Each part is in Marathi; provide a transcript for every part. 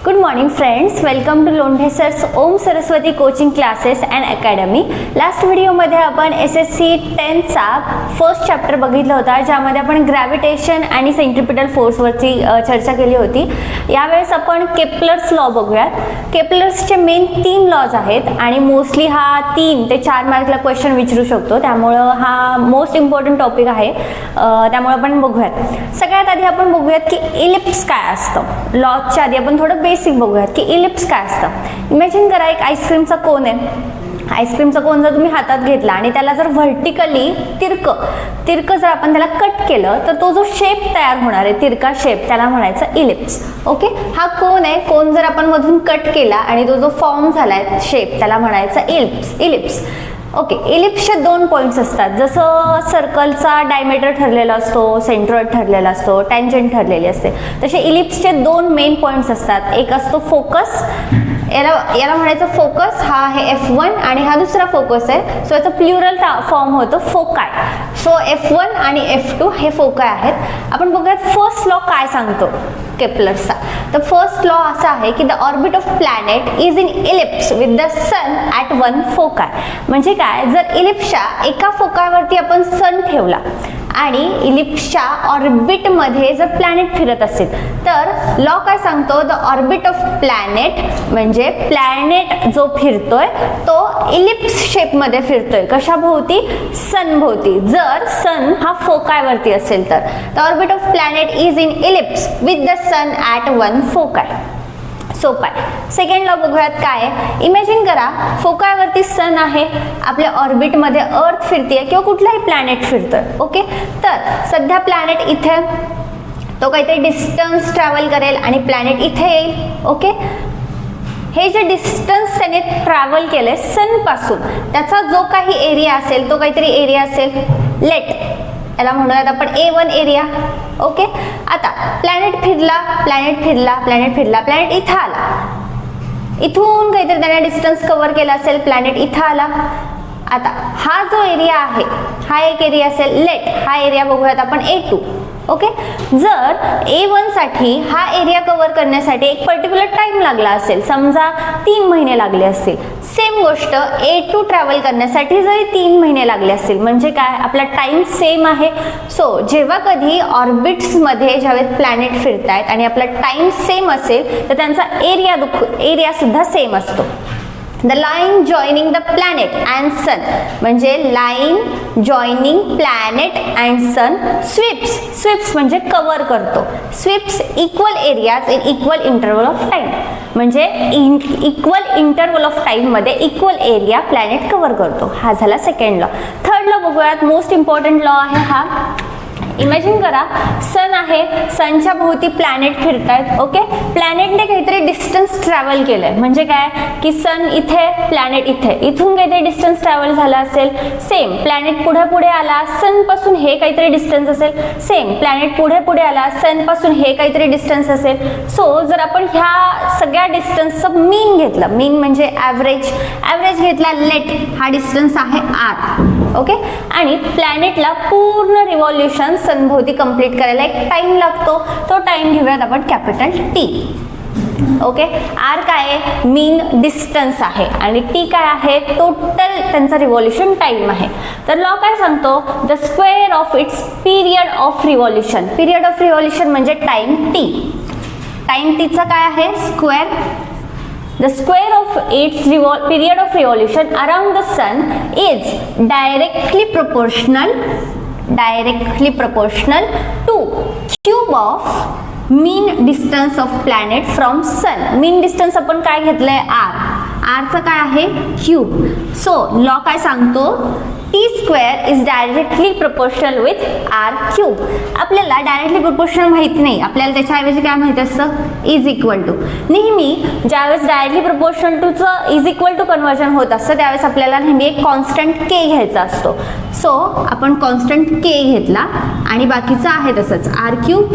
Good morning friends, welcome to Londhe sir's Om Saraswati coaching classes and academy. Last व्हिडिओमध्ये आपण SSC 10 चा फर्स्ट चॅप्टर बघितला होता, ज्यामध्ये आपण ग्रॅव्हिटेशन आणि सेंट्रिपिटल फोर्सवरची चर्चा केली होती. यावेळेस आपण केपलर्स लॉ बघूयात. केपलर्सचे मेन 3 लॉज आहेत आणि मोस्टली हा 3 ते 4 मार्कला क्वेश्चन विचारू शकतो, त्यामुळे हा मोस्ट इम्पॉर्टंट टॉपिक आहे. त्यामुळे आपण बघूयात. सगळ्यात आधी आपण बघूयात की इलिप्स काय असतं. लॉजच्या आधी आपण थोडं बेसिक बघूयात की इलिप्स काय असतं. इमॅजिन करा एक आईस्क्रीमचा कोन आहे. आईस्क्रीमचा कोन जर तुम्ही हातात घेतला आणि त्याला जर व्हर्टिकली तिरक जर आपण त्याला कट केलं तर तो जो शेप तयार होणार आहे, तिरका शेप, त्याला म्हणायचं इलिप्स. ओके, हा कोन आहे. कोन जर आपण मधून कट केला आणि तो जो फॉर्म झालाय शेप, त्याला म्हणायचं इलिप्स. ओके, इलिप्सचे 2 पॉइंट्स असतात. जसं सर्कलचा डायमीटर ठरलेला असतो, सेंट्रॉइड ठरलेला असतो, टँजंट ठरलेली असते, तसे इलिप्सचे 2 मेन पॉइंट्स असतात. एक असतो फोकस, याला म्हणायचं फोकस, हा आहे F1 आणि हा दुसरा फोकस आहे. सो याचं प्लुरल फॉर्म होतं फोकाय. सो F1 आणि F2 हे फोकाय आहेत. आपण बघूयात फर्स्ट लॉ काय सांगतो केपलरचा. तर फर्स्ट लॉ असा आहे की the orbit of planet is in ellipse with the sun at 1 foci. म्हणजे काय, जर इलिप्सच्या एका फोकायवरती आपण सन ठेवला आणि इलिप्सच्या ऑर्बिट मध्ये जर प्लॅनेट फिरत असेल तर लॉ काय सांगतो, द ऑर्बिट ऑफ प्लॅनेट म्हणजे प्लॅनेट जो फिरतोय तो इलिप्स शेप मध्ये फिरतोय. कशाभोवती? सन भोवती. जर सन हा फोकायवरती असेल तर the orbit of planet is in ellipse with the sun at 1 foci. सोपा आहे. सेकंड लॉ बघूयात काय आहे. इमॅजिन करा फोकायवरती सन आहे, आपल्या ऑर्बिटमध्ये अर्थ फिरते किंवा कुठलाही प्लॅनेट फिरतोय. ओके, तर सध्या प्लॅनेट इथे, तो काहीतरी डिस्टन्स ट्रॅव्हल करेल आणि प्लॅनेट इथे येईल. ओके, हे जे डिस्टन्स त्याने ट्रॅव्हल केलंय सन पासून, त्याचा जो काही एरिया असेल तो काहीतरी एरिया असेल, लेट याला म्हणूयात आपण A1 एरिया. ओके, आता प्लॅनेट फिरला, प्लॅनेट इथं आला. इथून काहीतरी त्याने डिस्टन्स कव्हर केला असेल, प्लॅनेट इथं आला. आता हा जो एरिया आहे हा एक एरिया असेल, लेट हा एरिया बघूयात आपण A2. ओके, जर A1 साठी हा एरिया कव्हर करण्यासाठी एक पर्टिक्युलर टाइम लागला असेल, समजा 3 महिने लागले असतील. सेम गोष्ट A2 ट्रॅव्हल करण्यासाठी जरी 3 महिने लागले असतील, म्हणजे काय, आपला टाइम सेम आहे. सो जेव्हा कधी ऑर्बिट्स मध्ये ज्यावेळेस प्लॅनेट फिरतायत आणि आपला टाइम सेम असेल तर त्यांचा एरिया सुद्धा सेम असतो. The line joining the planet and sun म्हणजे line joining planet and sun sweeps म्हणजे कव्हर करतो. Sweeps equal areas in equal interval of time, म्हणजे इक्वल इंटरवल ऑफ टाइम मध्ये इक्वल एरिया प्लॅनेट कव्हर करतो. हा झाला सेकंड लॉ. थर्ड लॉ बघूयात. मोस्ट इम्पॉर्टंट लॉ आहे हा. इमॅजिन करा सन आहे, सनच्या भोवती प्लॅनेट फिरतायत. ओके, प्लॅनेटने काहीतरी डिस्टन्स ट्रॅव्हल केलंय, म्हणजे काय की सन इथे, प्लॅनेट इथे, इथून काहीतरी डिस्टन्स ट्रॅव्हल झाला असेल. सेम प्लॅनेट पुढे आला, सन पासून हे काहीतरी डिस्टन्स असेल. सेम प्लॅनेट पुढे आला, सन पासून हे काहीतरी डिस्टन्स असेल. सो जर आपण ह्या सगळ्या डिस्टन्सचं मीन घेतलं, मीन म्हणजे ॲव्हरेज घेतला, लेट हा डिस्टन्स आहे R. ओके, आणि प्लॅनेटला पूर्ण रिव्हॉल्युशन सनभोवती कंप्लीट करायला एक टाइम लागतो. तो टाइम घेऊयात आपण कॅपिटल T. ओके, R काय आहे, मीन डिस्टन्स आहे, आणि T काय आहे, टोटल त्यांचा रिव्हॉल्युशन टाइम आहे. तर लॉ काय सांगतो, the square of its period of revolution. Period of revolution म्हणजे टाइम T. टाइम Tचा काय आहे, square. The square of its period of revolution around the sun is directly proportional to cube of mean distance of planet from sun. mean distance आपण काय घेतलंय, R चं काय आहे, क्यूब. सो लॉ काय सांगतो, T square is directly proportional with R cube. आपल्याला डायरेक्टली प्रोपोर्शनल माहिती नाही, आपल्याला त्याच्याऐवजी काय माहिती असतं, इज इक्वल टू. नेहमी ज्यावेळेस डायरेक्टली प्रोपोर्शनल टूचं इज इक्वल टू कन्वर्जन होत असतं त्यावेळेस आपल्याला नेहमी एक कॉन्स्टंट K घ्यायचा असतो. सो आपण कॉन्स्टंट K घेतला आणि बाकीचं आहे तसंच R cube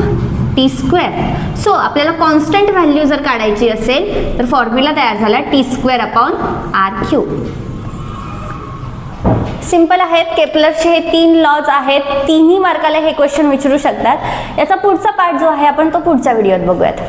T square. So आपल्याला कॉन्स्टंट व्हॅल्यू जर काढायची असेल तर फॉर्म्युला तयार झाला T square upon R cube. Simple आहेत. केपलरचे हे 3 लॉज आहेत. 3ही मार्काला हे क्वेश्चन विचारू शकतात. याचा पुढचा पार्ट जो आहे आपण तो पुढच्या व्हिडिओत बघूयात.